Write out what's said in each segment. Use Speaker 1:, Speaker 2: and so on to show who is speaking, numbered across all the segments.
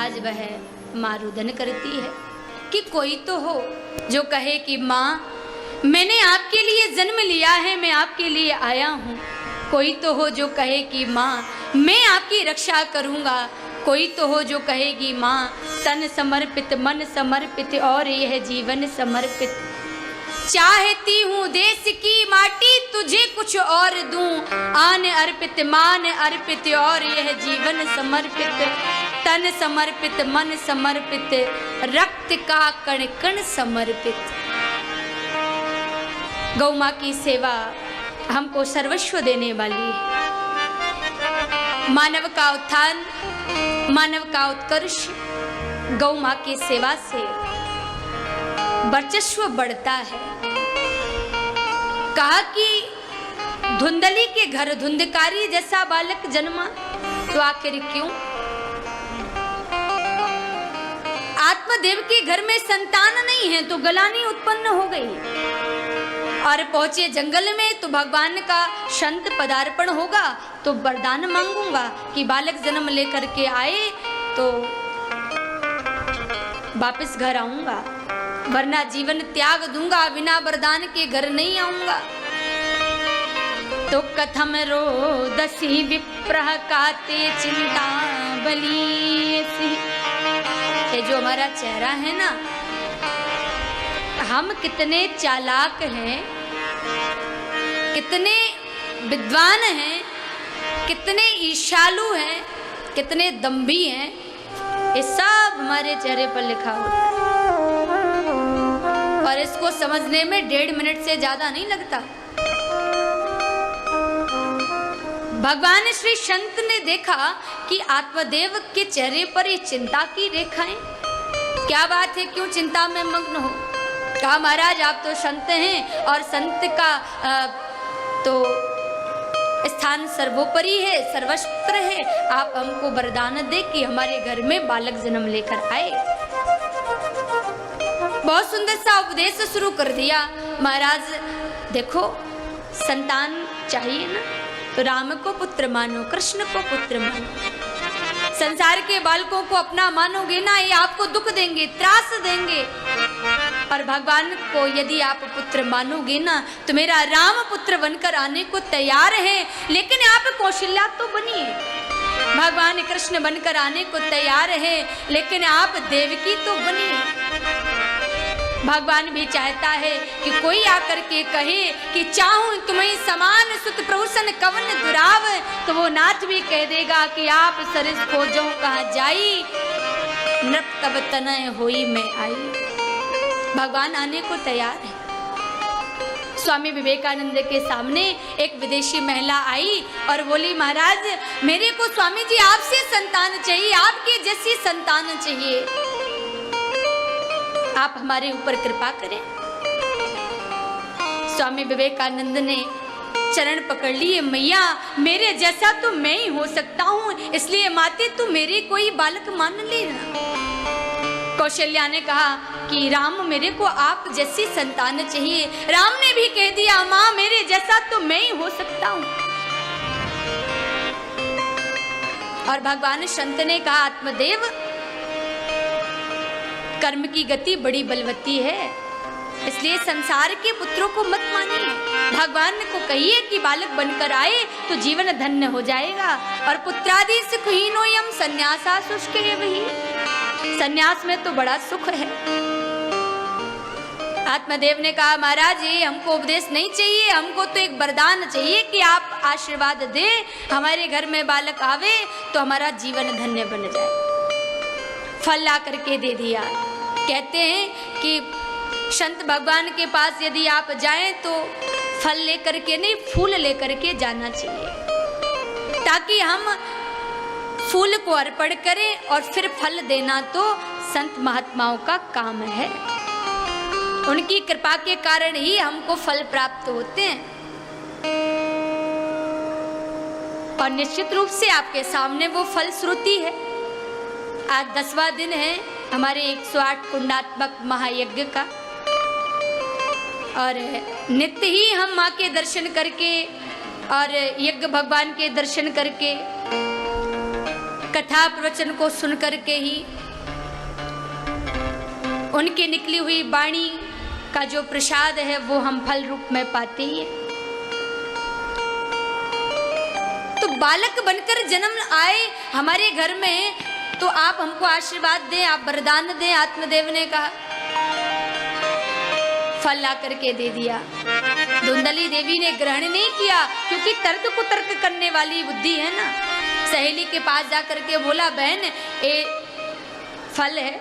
Speaker 1: आज वह माँ रुदन करती है कि कोई तो हो जो कहे कि माँ मैंने आपके लिए जन्म लिया है, मैं आपके लिए आया हूँ। कोई तो हो जो कहे कि माँ मैं आपकी रक्षा करूँगा। कोई तो हो जो कहेगी माँ तन समर्पित मन समर्पित और यह जीवन समर्पित। चाहती हूँ देश की माटी तुझे कुछ और दूं, आन अर्पित मान अर्पित और यह जीवन समर्पित। तन समर्पित मन समर्पित रक्त का कण कण समर्पित। गौ माँ की सेवा हमको सर्वस्व देने वाली है। मानव का उत्थान, मानव का उत्कर्ष गौ माँ की सेवा से वर्चस्व बढ़ता है। कहा कि धुंधली के घर धुंधकारी जैसा बालक जन्मा, तो आखिर क्यों? आत्मदेव के घर में संतान नहीं है तो गलानी उत्पन्न हो गई और पहुंचे जंगल में तो भगवान का संत पदार्पण होगा तो वरदान मांगूंगा कि बालक जन्म लेकर के आए तो वापस घर आऊंगा, वरना जीवन त्याग दूंगा, बिना वरदान के घर नहीं आऊंगा। तो कथम रोदसी विप्रह काते चिंता बलीसी। ये जो हमारा चेहरा है ना, हम कितने चालाक हैं, कितने विद्वान हैं, कितने ईर्ष्यालु हैं, कितने दंभी हैं, ये सब हमारे चेहरे पर लिखा होता है और इसको समझने में 1.5 मिनट से ज्यादा नहीं लगता। भगवान श्री संत ने देखा कि आत्मदेव के चेहरे पर ये चिंता की रेखाएं, क्या बात है, क्यों चिंता में मग्न हो? कहा महाराज आप तो संत हैं और संत का तो स्थान सर्वोपरि है, सर्वत्र है। आप हमको वरदान दे कि हमारे घर में बालक जन्म लेकर आए। बहुत सुंदर सा उपदेश शुरू कर दिया। महाराज देखो संतान चाहिए ना, तो राम को पुत्र मानो, कृष्ण को पुत्र मानो। संसार के बालकों को अपना मानोगे ना, ये आपको दुख देंगे, त्रास देंगे। और भगवान को यदि आप पुत्र मानोगे ना, तो मेरा राम पुत्र बनकर आने को तैयार है, लेकिन आप कौशल्या तो बनिए। भगवान कृष्ण बनकर आने को तैयार है, लेकिन आप देवकी तो बनिए। भगवान भी चाहता है कि कोई आकर के कहे कि चाहूं तुम्हें समान सुत प्रभुसन कवन दुराव, तो वो नाथ भी कह देगा कि आप सरिस खोजो कहाँ जाई, नृप तब तनय होई मैं आई। भगवान आने को तैयार है। स्वामी विवेकानंद के सामने एक विदेशी महिला आई और बोली महाराज मेरे को स्वामी जी आपसे संतान चाहिए, आपके जैसी संतान चाहिए, आप हमारे ऊपर कृपा करें। स्वामी विवेकानंद ने चरण पकड़ लिए, मैया मेरे जैसा तो मैं ही हो सकता हूँ, इसलिए माते तू मेरे कोई बालक मान लेना। कौशल्या ने कहा कि राम मेरे को आप जैसी संतान चाहिए। राम ने भी कह दिया माँ मेरे जैसा तो मैं ही हो सकता हूँ। और भगवान संत ने कहा आत्मदेव कर्म की गति बड़ी बलवती है, इसलिए संसार के पुत्रों को मत मानिए। भगवान को कहिए कि बालक बनकर आए तो जीवन धन्य हो जाएगा। और पुत्रादि सुखहीनो यम संन्यासा शुष्क है, वही संन्यास में तो बड़ा सुख है। आत्मदेव ने कहा महाराज ये हमको उपदेश नहीं चाहिए, हमको तो एक वरदान चाहिए कि आप आशीर्वाद दे, हमारे घर में बालक आवे तो हमारा जीवन धन्य बन जाए। फल ला करके दे दिया। कहते हैं कि संत भगवान के पास यदि आप जाएं तो फल लेकर के नहीं, फूल लेकर के जाना चाहिए, ताकि हम फूल को अर्पण करें और फिर फल देना तो संत महात्माओं का काम है। उनकी कृपा के कारण ही हमको फल प्राप्त होते हैं। और निश्चित रूप से आपके सामने वो फल श्रुति है। आज 10वां दिन है हमारे 108 कुंडात्मक महायज्ञ का, और नित्य ही हम माँ के दर्शन करके और यज्ञ भगवान के दर्शन करके कथा प्रवचन को सुनकर के ही उनकी निकली हुई वाणी का जो प्रसाद है वो हम फल रूप में पाते ही हैं। तो बालक बनकर जन्म आए हमारे घर में, तो आप हमको आशीर्वाद दें, आप वरदान दें। आत्मदेव ने कहा, फल ला करके दे दिया। धुंधली देवी ने ग्रहण नहीं किया, क्योंकि तर्क को तर्क करने वाली बुद्धि है ना। सहेली के पास जाकर के बोला, बहन ये फल है,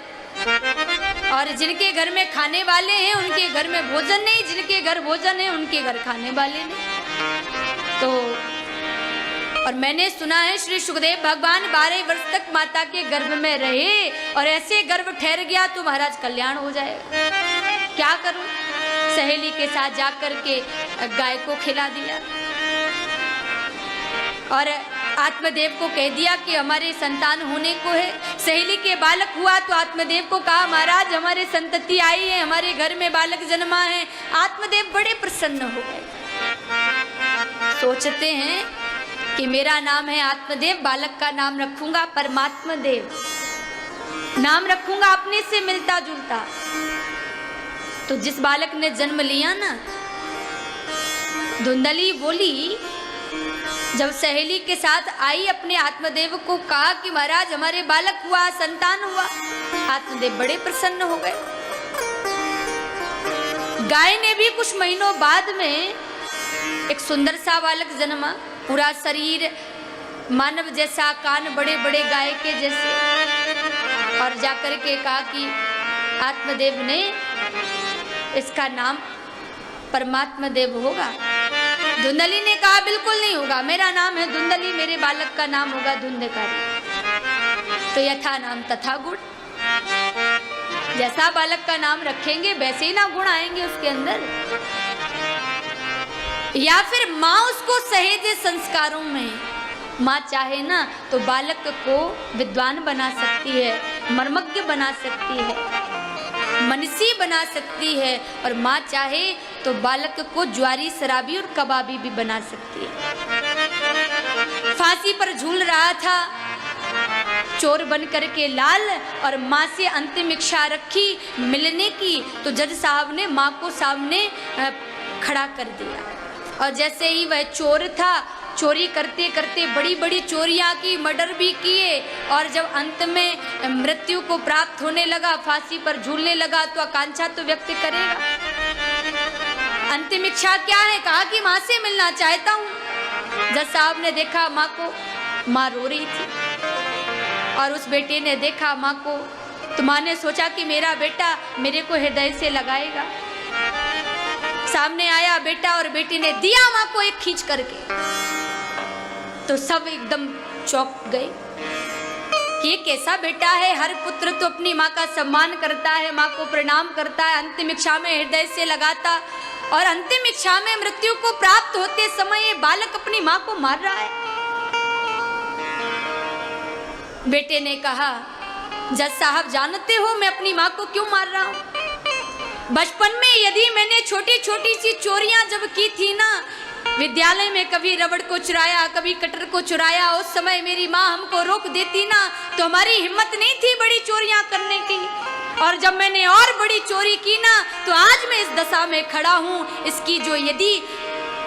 Speaker 1: और जिनके घर में खाने वाले हैं उनके घर में भोजन नहीं, जिनके घर भोजन है उनके घर खाने वाले नहीं। तो और मैंने सुना है श्री सुखदेव भगवान 12 वर्ष तक माता के गर्भ में रहे, और ऐसे गर्भ ठहर गया तो महाराज कल्याण हो जाएगा। क्या करूं? सहेली के साथ जाकर के गाय को खिला दिया, और आत्मदेव को कह दिया कि हमारे संतान होने को है। सहेली के बालक हुआ तो आत्मदेव को कहा, महाराज हमारे संतति आई है, हमारे घर में बालक जन्मा है। आत्मदेव बड़े प्रसन्न हो गए। सोचते हैं कि मेरा नाम है आत्मदेव, बालक का नाम रखूंगा परमात्मा देव, नाम रखूंगा अपने से मिलता जुलता। तो जिस बालक ने जन्म लिया ना, धुंधली बोली, जब सहेली के साथ आई अपने आत्मदेव को कहा कि महाराज हमारे बालक हुआ, संतान हुआ। आत्मदेव बड़े प्रसन्न हो गए। गाय ने भी कुछ महीनों बाद में एक सुंदर सा बालक जन्मा, पूरा शरीर मानव जैसा, कान बड़े बड़े गाय के जैसे, और जाकर के कहा कि आत्मदेव ने इसका नाम परमात्मा देव होगा। धुंधली ने कहा, बिल्कुल नहीं होगा, मेरा नाम है धुंधली, मेरे बालक का नाम होगा धुंधकारी। तो यथा नाम तथा गुण, जैसा बालक का नाम रखेंगे वैसे ही ना गुण आएंगे उसके अंदर। या फिर माँ उसको सहेजे संस्कारों में। माँ चाहे ना तो बालक को विद्वान बना सकती है, मर्मज्ञ बना सकती है, मनसी बना सकती है, और माँ चाहे तो बालक को ज्वारी, शराबी और कबाबी भी बना सकती है। फांसी पर झूल रहा था चोर बन करके लाल, और माँ से अंतिम इच्छा रखी मिलने की, तो जज साहब ने माँ को सामने खड़ा कर दिया। और जैसे ही वह चोर था, चोरी करते करते बड़ी बड़ी चोरियां की, मर्डर भी किए, और जब अंत में मृत्यु को प्राप्त होने लगा, फांसी पर झूलने लगा, तो आकांक्षा तो व्यक्त करेगा। अंतिम इच्छा क्या है? कहा कि माँ से मिलना चाहता हूँ। जज साहब ने देखा माँ को, माँ रो रही थी, और उस बेटे ने देखा माँ को, तो माँ ने सोचा कि मेरा बेटा मेरे को हृदय से लगाएगा। सामने आया बेटा, और बेटी ने दिया माँ को एक खींच करके। तो सब एकदम चौंक गए कि ये कैसा बेटा है। हर पुत्र तो अपनी माँ का सम्मान करता है, माँ को प्रणाम करता है, अंतिम इच्छा में हृदय से लगाता, और अंतिम इच्छा में मृत्यु को प्राप्त होते समय ये बालक अपनी माँ को मार रहा है। बेटे ने कहा, जज साहब जानते हो मैं अपनी माँ को क्यों मार रहा हूँ? बचपन में यदि मैंने छोटी छोटी सी चोरियां जब की थी ना, विद्यालय में कभी रबड़ को चुराया, कभी कटर को चुराया, उस समय मेरी माँ हमको रोक देती ना, तो हमारी हिम्मत नहीं थी बड़ी चोरियां करने की। और जब मैंने और बड़ी चोरी की ना, तो आज मैं इस दशा में खड़ा हूँ। इसकी जो यदि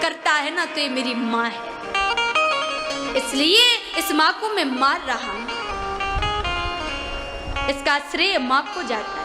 Speaker 1: करता है ना, तो ये मेरी माँ है, इसलिए इस माँ को मैं मार रहा हूँ। इसका श्रेय माँ को जाता है।